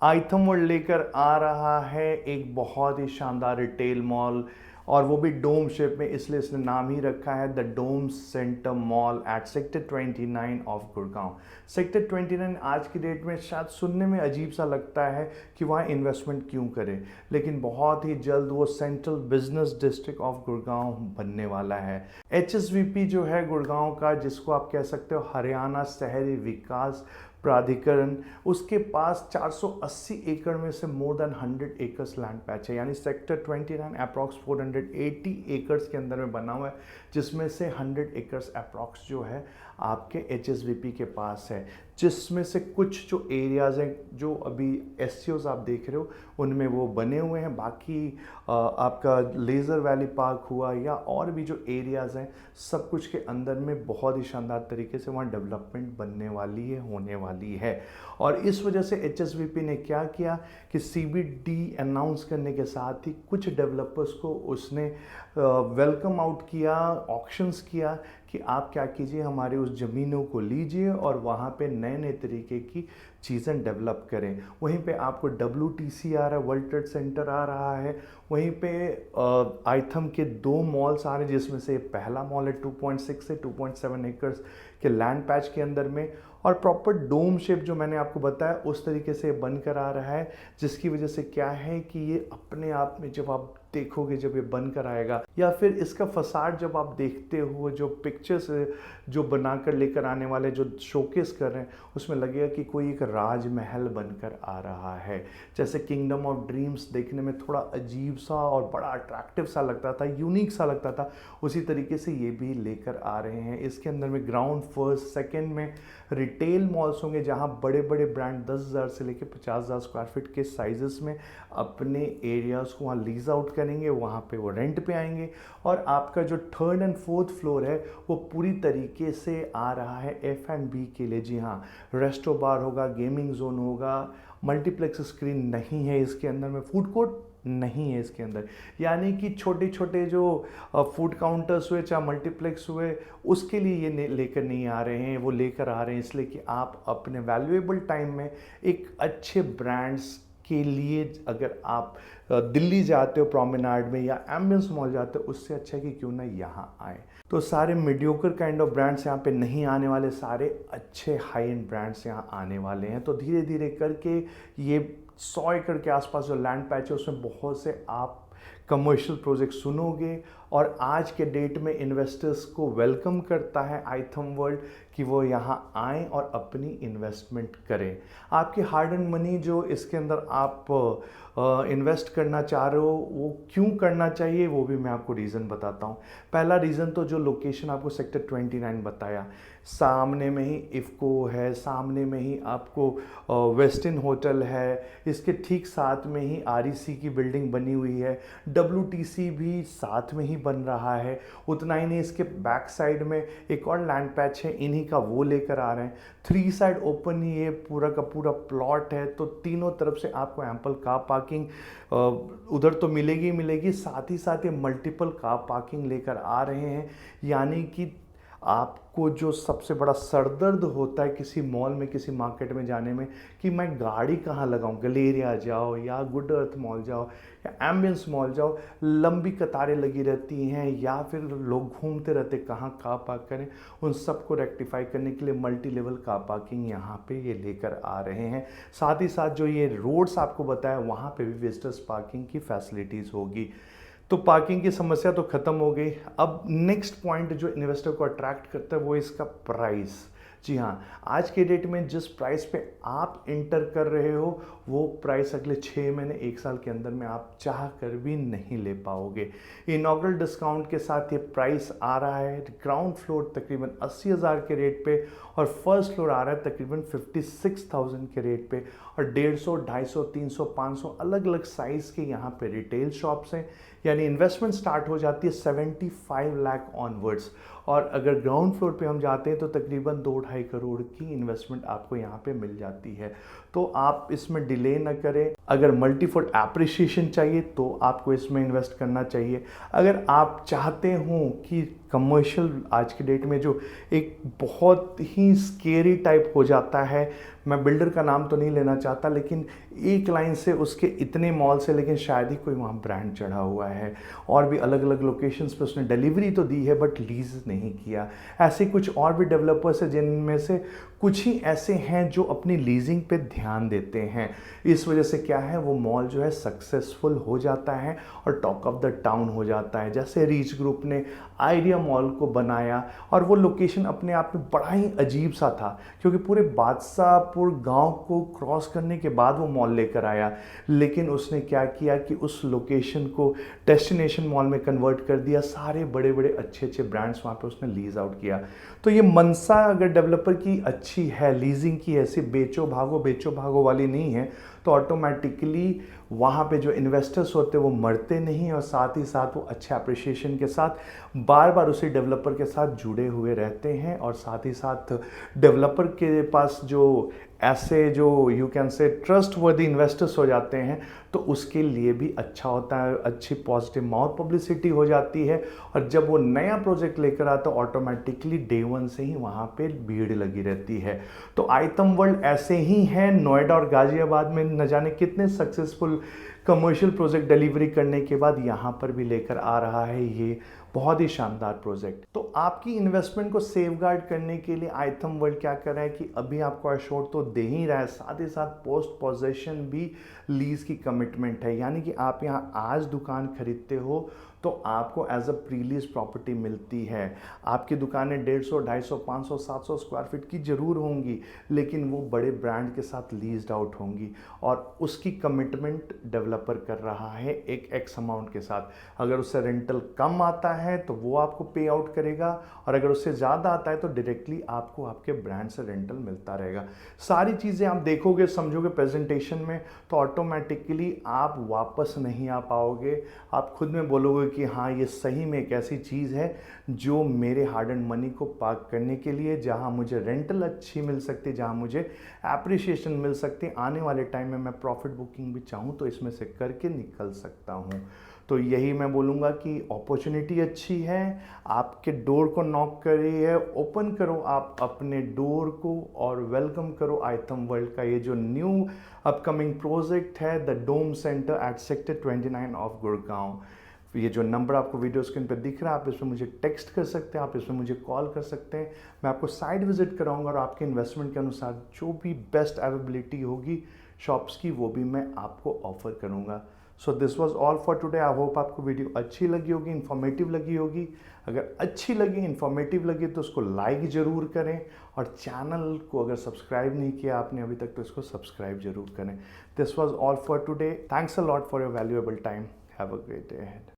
आइथम world लेकर आ रहा है एक बहुत ही शानदार रिटेल मॉल, और वो भी डोम शेप में, इसलिए इसने नाम ही रखा है the dome centre mall at sector 29 of Gurgaon. Sector 29 आज की डेट में शायद सुनने में अजीब सा लगता है कि वहाँ इन्वेस्टमेंट क्यों करें, लेकिन बहुत ही जल्द वो central business district of Gurgaon बनने वाला है। HSVP जो है गुड़गांव का, जिसको आप कह सकते हो हरियाणा शहरी विकास प्राधिकरण, उसके पास 480 एकड़ में से more than 100 acres land patch है, यानी सेक्टर 29 अप्रॉक्स 480 एकर्स के अंदर में बना हुआ है, जिसमें से 100 एकर्स अप्रॉक्स जो है आपके HSVP के पास है। जिसमें से कुछ जो एरियाज़ हैं जो अभी SCOs आप देख रहे हो उनमें वो बने हुए हैं, बाकी आपका लेज़र वैली पार्क हुआ या और भी जो एरियाज़ हैं सब कुछ के अंदर में बहुत ही शानदार तरीके से वहाँ डेवलपमेंट बनने वाली है, होने वाली है। और इस वजह से HSVP ने क्या किया कि CBD अनाउंस करने के साथ ही कुछ डेवलपर्स को उसने वेलकम आउट किया, ऑक्शंस किया कि आप क्या कीजिए, हमारे उस ज़मीनों को लीजिए और वहाँ पे नए नए तरीके की चीज़ें डेवलप करें। वहीं पे आपको WTC आ रहा है, वर्ल्ड ट्रेड सेंटर आ रहा है, वहीं पे आइथम के 2 मॉल्स आ रहे हैं, जिसमें से पहला मॉल है 2.6 से 2.7 एकर्स के लैंड पैच के अंदर में, और प्रॉपर डोम शेप जो मैंने आपको बताया उस तरीके से बन कर आ रहा है, जिसकी वजह से क्या है कि ये अपने आप में जब आप देखोगे, जब ये बन कर आएगा या फिर इसका फसाड जब आप देखते हो, जो पिक्चर्स जो बनाकर लेकर आने वाले जो शोकेस कर रहे हैं, उसमें लगेगा कि कोई एक राजमहल बनकर आ रहा है। जैसे किंगडम ऑफ ड्रीम्स देखने में थोड़ा अजीब सा और बड़ा अट्रैक्टिव सा लगता था, यूनिक सा लगता था, उसी तरीके से ये भी लेकर आ रहे हैं। इसके अंदर में ग्राउंड फर्स्ट सेकेंड में रिटेल मॉल्स होंगे, जहाँ बड़े बड़े ब्रांड 10,000 से लेकर 50,000 स्क्वायर फीट के साइजेस में अपने एरियाज़ को वहाँ लीज आउट करेंगे, वहाँ पे वो रेंट पे आएंगे। और आपका जो 3rd and 4th फ्लोर है वो पूरी तरीके से आ रहा है F&B के लिए। जी हाँ, रेस्टो बार होगा, गेमिंग जोन होगा, मल्टीप्लेक्स स्क्रीन नहीं है इसके अंदर में, फूड कोर्ट नहीं है इसके अंदर, यानी कि छोटे छोटे जो फूड काउंटर्स हुए चाहे मल्टीप्लेक्स हुए उसके लिए ये लेकर नहीं आ रहे हैं। वो लेकर आ रहे हैं इसलिए कि आप अपने वैल्यूएबल टाइम में एक अच्छे ब्रांड्स के लिए, अगर आप दिल्ली जाते हो प्रोमेनाड में या एम्बियंस मॉल जाते हो, उससे अच्छा है कि क्यों ना यहाँ आए। तो सारे मीडियोकर काइंड ऑफ ब्रांड्स यहाँ पे नहीं आने वाले, सारे अच्छे हाई एंड ब्रांड्स यहाँ आने वाले हैं। तो धीरे धीरे करके ये 100 एकड़ के आसपास जो लैंड पैच है उसमें बहुत से आप कमर्शियल प्रोजेक्ट सुनोगे। और आज के डेट में इन्वेस्टर्स को वेलकम करता है आइथम वर्ल्ड कि वो यहाँ आएँ और अपनी इन्वेस्टमेंट करें। आपकी हार्ड एंड मनी जो इसके अंदर आप इन्वेस्ट करना चाह रहे हो, वो क्यों करना चाहिए वो भी मैं आपको रीज़न बताता हूँ। पहला रीज़न तो जो लोकेशन आपको सेक्टर 29 बताया, सामने में ही इफ़को है, सामने में ही आपको वेस्टिन होटल है, इसके ठीक साथ में ही REC की बिल्डिंग बनी हुई है, WTC भी साथ में ही बन रहा है। उतना ही नहीं, इसके बैक साइड में एक और लैंड पैच है, इन्हीं का वो लेकर आ रहे हैं। 3 साइड ओपन ही ये पूरा का पूरा प्लॉट है, तो तीनों तरफ से आपको एम्पल कार पार्किंग उधर तो मिलेगी ही मिलेगी, साथ ही साथ ये मल्टीपल कार पार्किंग लेकर आ रहे हैं। यानी कि आपको जो सबसे बड़ा सरदर्द होता है किसी मॉल में, किसी मार्केट में जाने में, कि मैं गाड़ी कहाँ लगाऊं, गलेरिया जाओ या गुड अर्थ मॉल जाओ या एम्बियंस मॉल जाओ, लंबी कतारें लगी रहती हैं या फिर लोग घूमते रहते कहाँ कार पार्क करें। उन सबको रेक्टिफाई करने के लिए मल्टी लेवल कार पार्किंग यहाँ पे ये लेकर आ रहे हैं। साथ ही साथ जो ये रोड्स आपको बताया वहाँ पे भी विजिटर्स पार्किंग की फैसिलिटीज़ होगी। तो पार्किंग की समस्या तो ख़त्म हो गई। अब नेक्स्ट पॉइंट जो इन्वेस्टर को अट्रैक्ट करता है वो इसका प्राइस। जी हाँ, आज के डेट में जिस प्राइस पे आप इंटर कर रहे हो वो प्राइस अगले 6 महीने 1 साल के अंदर में आप चाह कर भी नहीं ले पाओगे। इनॉग्रल डिस्काउंट के साथ ये प्राइस आ रहा है ग्राउंड फ्लोर तकरीबन 80,000 के रेट पे, और फर्स्ट फ्लोर आ रहा है तकरीबन 56,000 के रेट पे, और 150, 250, 300, 500 अलग अलग साइज़ के यहाँ पे रिटेल शॉप्स हैं। यानी इन्वेस्टमेंट स्टार्ट हो जाती है 75 लाख ऑनवर्ड्स, और अगर ग्राउंड फ्लोर पे हम जाते हैं तो तकरीबन 2-2.5 करोड़ की इन्वेस्टमेंट आपको यहाँ पे मिल जाती है। तो आप इसमें डिले न करें। अगर मल्टीफुट एप्रिसिएशन चाहिए तो आपको इसमें इन्वेस्ट करना चाहिए। अगर आप चाहते हो कि कमर्शियल आज की डेट में जो एक बहुत ही स्केरी टाइप हो जाता है, मैं बिल्डर का नाम तो नहीं लेना चाहता, लेकिन एक लाइन से उसके इतने मॉल्स है, लेकिन शायद ही कोई वहाँ ब्रांड चढ़ा हुआ है। और भी अलग अलग लोकेशंस पे उसने डिलीवरी तो दी है बट लीज नहीं किया। ऐसे कुछ और भी डेवलपर्स हैं जिनमें से कुछ ही ऐसे हैं जो अपनी लीजिंग पे ध्यान देते हैं। इस वजह से क्या है, वो मॉल जो है सक्सेसफुल हो जाता है और टॉक ऑफ द टाउन हो जाता है। जैसे रीच ग्रुप ने आइडिया मॉल को बनाया, और वो लोकेशन अपने आप में बड़ा ही अजीब सा था, क्योंकि पूरे बादशाहपुर गांव को क्रॉस करने के बाद वो मॉल लेकर आया। लेकिन उसने क्या किया कि उस लोकेशन को डेस्टिनेशन मॉल में कन्वर्ट कर दिया। सारे बड़े बड़े अच्छे अच्छे ब्रांड्स वहाँ पे उसने लीज आउट किया। तो ये मनसा अगर डेवलपर की अच्छी है, लीजिंग की है, सिर्फ बेचो भागो वाली नहीं है, तो ऑटोमेटिकली वहाँ पे जो इन्वेस्टर्स होते हैं वो मरते नहीं, और साथ ही साथ वो अच्छे अप्रिशिएशन के साथ बार बार उसी डेवलपर के साथ जुड़े हुए रहते हैं। और साथ ही साथ डेवलपर के पास जो ऐसे जो यू कैन से ट्रस्ट वर्दी इन्वेस्टर्स हो जाते हैं, तो उसके लिए भी अच्छा होता है, अच्छी पॉजिटिव माउथ पब्लिसिटी हो जाती है। और जब वो नया प्रोजेक्ट लेकर आता है, ऑटोमेटिकली डे वन से ही वहाँ पे भीड़ लगी रहती है। तो आइथम वर्ल्ड ऐसे ही है, नोएडा और गाजियाबाद में न जाने कितने सक्सेसफुल कमर्शियल प्रोजेक्ट डिलीवरी करने के बाद यहाँ पर भी लेकर आ रहा है ये बहुत ही शानदार प्रोजेक्ट। तो आपकी इन्वेस्टमेंट को सेफगार्ड करने के लिए आइथम वर्ल्ड क्या कर रहा है कि अभी आपको एश्योर तो दे ही रहा है, साथ ही साथ पोस्ट पोजेशन भी लीज की कमिटमेंट है। यानी कि आप यहाँ आज दुकान खरीदते हो तो आपको एज अ प्रीलीज प्रॉपर्टी मिलती है। आपकी दुकानें 150, 250, 500, 700 स्क्वायर फीट की जरूर होंगी, लेकिन वो बड़े ब्रांड के साथ लीज्ड आउट होंगी, और उसकी कमिटमेंट डेवलपर कर रहा है एक एक्स अमाउंट के साथ। अगर उससे रेंटल कम आता है तो वो आपको पे आउट करेगा, और अगर उससे ज़्यादा आता है तो डायरेक्टली आपको आपके ब्रांड से रेंटल मिलता रहेगा। सारी चीज़ें आप देखोगे समझोगे प्रेजेंटेशन में, तो ऑटोमेटिकली आप वापस नहीं आ पाओगे। आप खुद में बोलोगे कि हाँ, ये सही में एक ऐसी चीज़ है जो मेरे हार्ड एंड मनी को पार्क करने के लिए, जहाँ मुझे रेंटल अच्छी मिल सकती है, जहाँ मुझे एप्रिशिएशन मिल सकती है, आने वाले टाइम में मैं प्रॉफिट बुकिंग भी चाहूँ तो इसमें से करके निकल सकता हूँ। तो यही मैं बोलूँगा कि अपॉर्चुनिटी अच्छी है, आपके डोर को नॉक कर रही है, ओपन करो आप अपने डोर को और वेलकम करो आइथम वर्ल्ड का ये जो न्यू अपकमिंग प्रोजेक्ट है, the dome centre at sector 29 of Gurgaon. ये जो नंबर आपको वीडियो स्क्रीन पे दिख रहा है, आप इसमें मुझे टेक्स्ट कर सकते हैं, आप इसमें मुझे कॉल कर सकते हैं। मैं आपको साइट विजिट कराऊंगा और आपके इन्वेस्टमेंट के अनुसार जो भी बेस्ट अवेलेबिलिटी होगी शॉप्स की, वो भी मैं आपको ऑफर करूंगा। So this was all for today. I hope आपको वीडियो अच्छी लगी होगी, इन्फॉर्मेटिव लगी होगी। अगर अच्छी लगी, इन्फॉर्मेटिव लगी तो उसको लाइक ज़रूर करें, और चैनल को अगर सब्सक्राइब नहीं किया आपने अभी तक तो इसको सब्सक्राइब जरूर करें। This was all for today. Thanks a lot for your valuable time. Have a great day ahead.